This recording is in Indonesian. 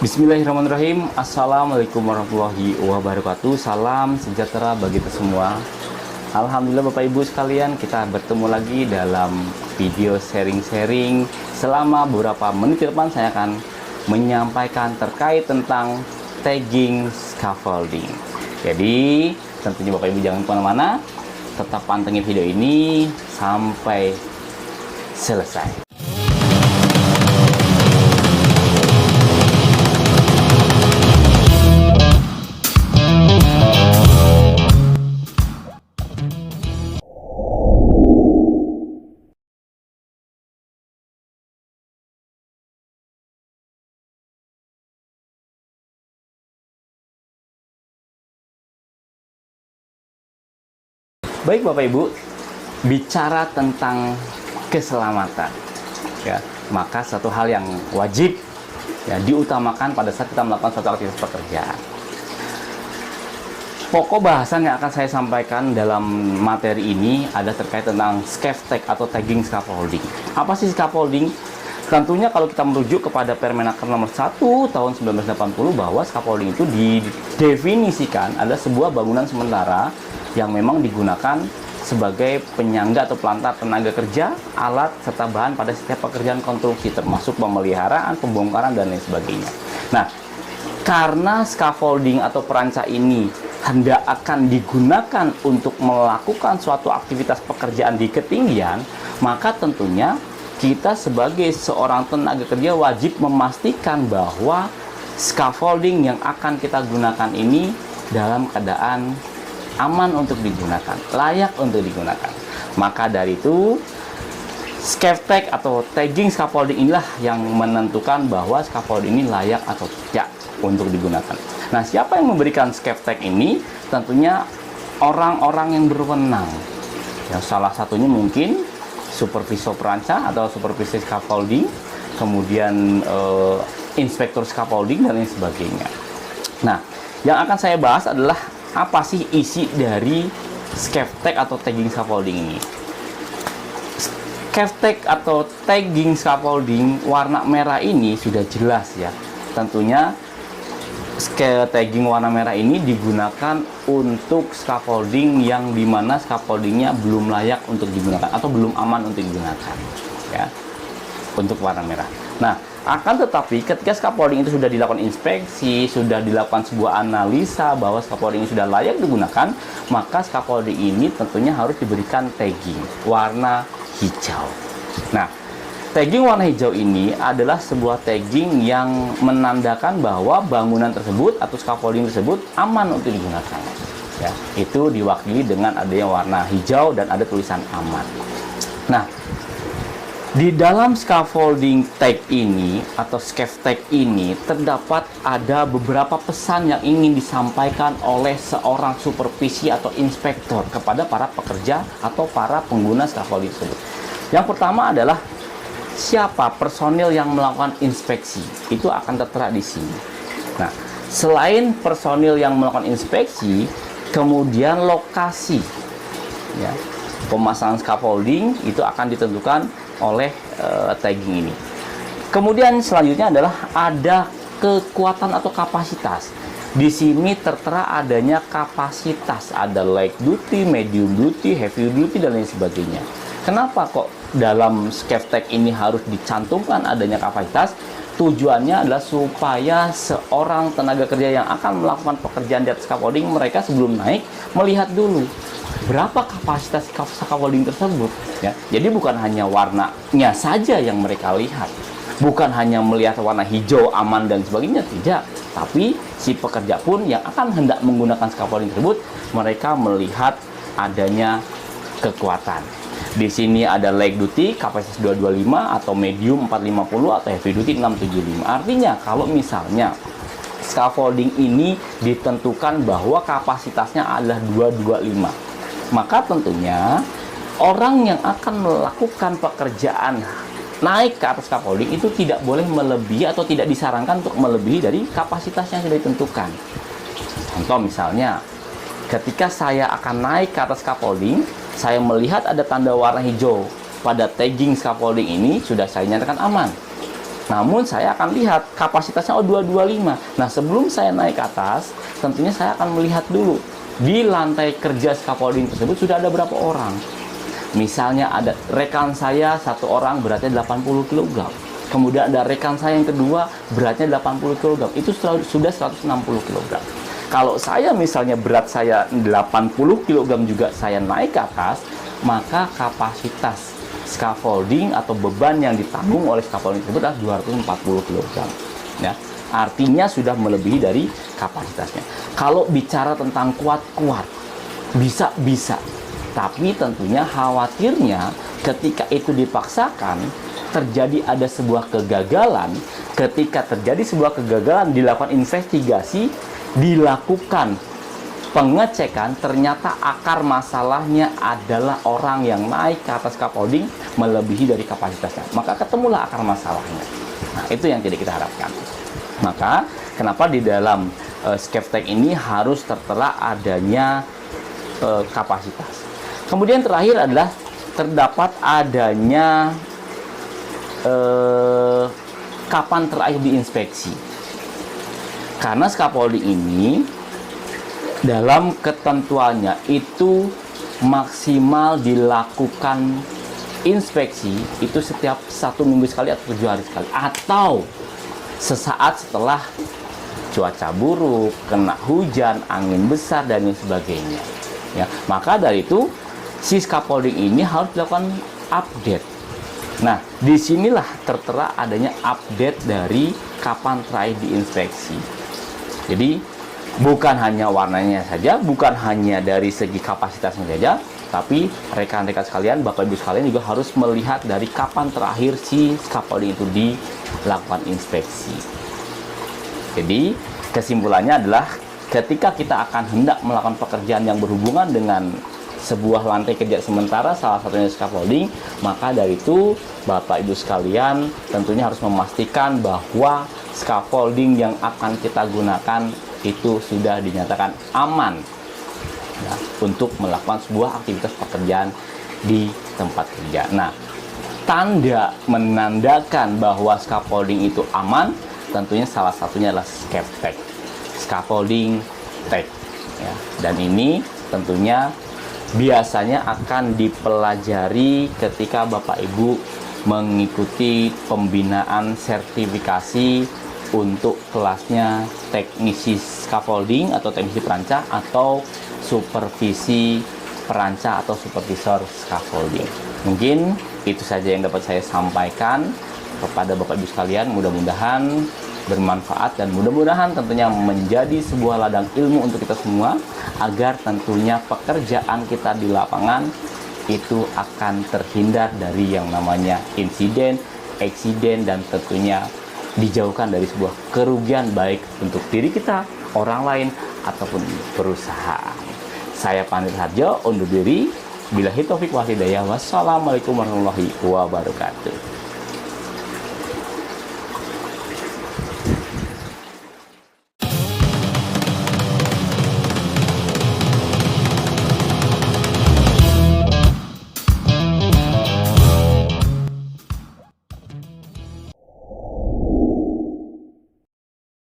Bismillahirrahmanirrahim. Assalamualaikum warahmatullahi wabarakatuh. Salam sejahtera bagi kita semua. Alhamdulillah Bapak Ibu sekalian, kita bertemu lagi dalam video sharing-sharing. Selama beberapa menit ke depan saya akan menyampaikan terkait tentang tagging scaffolding. Jadi tentunya Bapak Ibu jangan kemana-mana, tetap pantengin video ini sampai selesai. Baik Bapak Ibu, bicara tentang keselamatan, ya, maka satu hal yang wajib ya diutamakan pada saat kita melakukan suatu aktivitas pekerjaan. Pokok bahasan yang akan saya sampaikan dalam materi ini ada terkait tentang scaff-tag atau tagging scaffolding. Apa sih scaffolding? Tentunya kalau kita merujuk kepada Permenaker nomor 1 tahun 1980 bahwa scaffolding itu didefinisikan adalah sebuah bangunan sementara yang memang digunakan sebagai penyangga atau pelantar tenaga kerja, alat, serta bahan pada setiap pekerjaan konstruksi, termasuk pemeliharaan, pembongkaran, dan lain sebagainya. Nah, karena scaffolding atau peranca ini hendak akan digunakan untuk melakukan suatu aktivitas pekerjaan di ketinggian, maka tentunya kita sebagai seorang tenaga kerja wajib memastikan bahwa scaffolding yang akan kita gunakan ini dalam keadaan aman untuk digunakan, layak untuk digunakan. Maka dari itu, scaff-tag atau tagging scaffolding inilah yang menentukan bahwa scaffolding ini layak atau tidak untuk digunakan. Nah, siapa yang memberikan scaff-tag ini? Tentunya orang-orang yang berwenang. Yang salah satunya mungkin supervisor peranca atau supervisor scaffolding, kemudian inspektur scaffolding, dan lain sebagainya. Nah, yang akan saya bahas adalah apa sih isi dari scaff-tag atau tagging scaffolding ini. Scaff-tag atau tagging scaffolding warna merah ini sudah jelas ya. Tentunya tagging warna merah ini digunakan untuk scaffolding yang dimana scaffoldingnya belum layak untuk digunakan atau belum aman untuk digunakan ya, untuk warna merah. Nah, akan tetapi ketika scaffolding itu sudah dilakukan inspeksi, sudah dilakukan sebuah analisa bahwa scaffolding ini sudah layak digunakan, maka scaffolding ini tentunya harus diberikan tagging warna hijau. Nah, tagging warna hijau ini adalah sebuah tagging yang menandakan bahwa bangunan tersebut atau scaffolding tersebut aman untuk digunakan. Ya, itu diwakili dengan adanya warna hijau dan ada tulisan aman. Nah, di dalam scaffolding tag ini atau scaff tag ini terdapat ada beberapa pesan yang ingin disampaikan oleh seorang supervisi atau inspektor kepada para pekerja atau para pengguna scaffolding tersebut. Yang pertama adalah siapa personil yang melakukan inspeksi, itu akan tertera di sini. Nah, selain personil yang melakukan inspeksi, kemudian lokasi ya, pemasangan scaffolding itu akan ditentukan oleh tagging ini. Kemudian selanjutnya adalah ada kekuatan atau kapasitas. Di sini tertera adanya kapasitas, ada light duty, medium duty, heavy duty, dan lain sebagainya. Kenapa kok dalam scaff tag ini harus dicantumkan adanya kapasitas? Tujuannya adalah supaya seorang tenaga kerja yang akan melakukan pekerjaan di atas scaffolding, mereka sebelum naik melihat dulu berapa kapasitas scaffolding tersebut ya. Jadi bukan hanya warnanya saja yang mereka lihat, bukan hanya melihat warna hijau aman dan sebagainya, tidak, tapi si pekerja pun yang akan hendak menggunakan scaffolding tersebut, mereka melihat adanya kekuatan. Di sini ada light duty kapasitas 225 atau medium 450 atau heavy duty 675. Artinya kalau misalnya scaffolding ini ditentukan bahwa kapasitasnya adalah 225, maka tentunya orang yang akan melakukan pekerjaan naik ke atas scaffolding itu tidak boleh melebihi atau tidak disarankan untuk melebihi dari kapasitas yang sudah ditentukan. Contoh misalnya, ketika saya akan naik ke atas scaffolding, saya melihat ada tanda warna hijau pada tagging scaffolding ini, sudah saya nyatakan aman. Namun saya akan lihat kapasitasnya 225. Nah, sebelum saya naik ke atas, tentunya saya akan melihat dulu di lantai kerja scaffolding tersebut sudah ada berapa orang. Misalnya ada rekan saya satu orang beratnya 80 kg. Kemudian ada rekan saya yang kedua beratnya 80 kg. Itu sudah 160 kg. Kalau saya misalnya berat saya 80 kg juga saya naik ke atas, maka kapasitas scaffolding atau beban yang ditanggung oleh scaffolding tersebut adalah 240 kg. Ya, artinya sudah melebihi dari kapasitasnya. Kalau bicara tentang kuat-kuat, bisa. Tapi tentunya khawatirnya ketika itu dipaksakan, terjadi ada sebuah kegagalan. Ketika terjadi sebuah kegagalan, dilakukan investigasi, dilakukan pengecekan, ternyata akar masalahnya adalah orang yang naik ke atas scaffolding melebihi dari kapasitasnya. Maka ketemulah akar masalahnya. Nah, itu yang tidak kita harapkan. Maka, kenapa di dalam SCAFTEC ini harus tertera adanya kapasitas. Kemudian terakhir adalah terdapat adanya kapan terakhir diinspeksi. Karena scaffolding ini dalam ketentuannya itu maksimal dilakukan inspeksi itu setiap 1 minggu sekali atau 7 hari sekali, atau sesaat setelah cuaca buruk, kena hujan, angin besar dan lain sebagainya. Ya, maka dari itu si scaffolding ini harus dilakukan update. Nah, disinilah tertera adanya update dari kapan terakhir diinspeksi. Jadi bukan hanya warnanya saja, bukan hanya dari segi kapasitasnya saja, tapi rekan-rekan sekalian, Bapak Ibu sekalian juga harus melihat dari kapan terakhir si scaffolding itu dilakukan inspeksi. Jadi kesimpulannya adalah ketika kita akan hendak melakukan pekerjaan yang berhubungan dengan sebuah lantai kerja sementara, salah satunya scaffolding, maka dari itu Bapak Ibu sekalian tentunya harus memastikan bahwa scaffolding yang akan kita gunakan itu sudah dinyatakan aman ya, untuk melakukan sebuah aktivitas pekerjaan di tempat kerja. Nah, tanda menandakan bahwa scaffolding itu aman tentunya salah satunya adalah SCAFTEC, scaffolding tag ya. Dan ini tentunya biasanya akan dipelajari ketika Bapak Ibu mengikuti pembinaan sertifikasi untuk kelasnya teknisi scaffolding atau teknisi perancah atau supervisi perancah atau supervisor scaffolding. Mungkin itu saja yang dapat saya sampaikan kepada Bapak Ibu sekalian. Mudah-mudahan bermanfaat dan mudah-mudahan tentunya menjadi sebuah ladang ilmu untuk kita semua, agar tentunya pekerjaan kita di lapangan itu akan terhindar dari yang namanya insiden, eksiden, dan tentunya dijauhkan dari sebuah kerugian baik untuk diri kita, orang lain, ataupun perusahaan. Saya Panit Harjo undur diri. Billahi taufik wal hidayah. Wassalamualaikum warahmatullahi wabarakatuh.